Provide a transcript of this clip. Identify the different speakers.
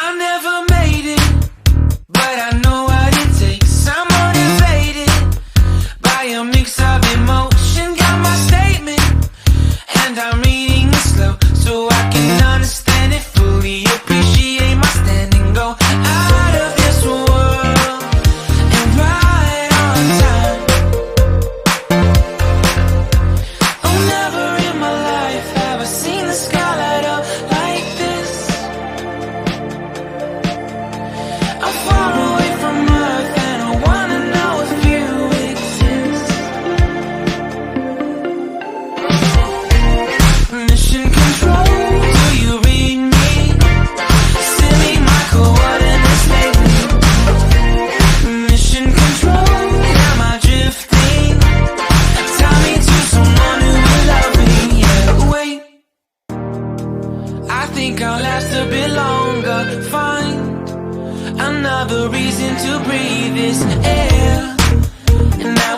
Speaker 1: I never made it, but I know what it takes. I'm motivated by a mix of emotion. Got my statement, and I'm reading it slow so I can understand it fully. Appreciate my standing, go out of this world and right on time. Oh, never in my life have I seen the sky light up like this. I'm far away from Earth and I wanna know if you exist. Mission control, do you read me? Send me my coordinates lately. Mission control, am I drifting? Tie me to someone who will love me. Yeah, wait, I think I'll last a bit longer. Find another reason to breathe this air, and I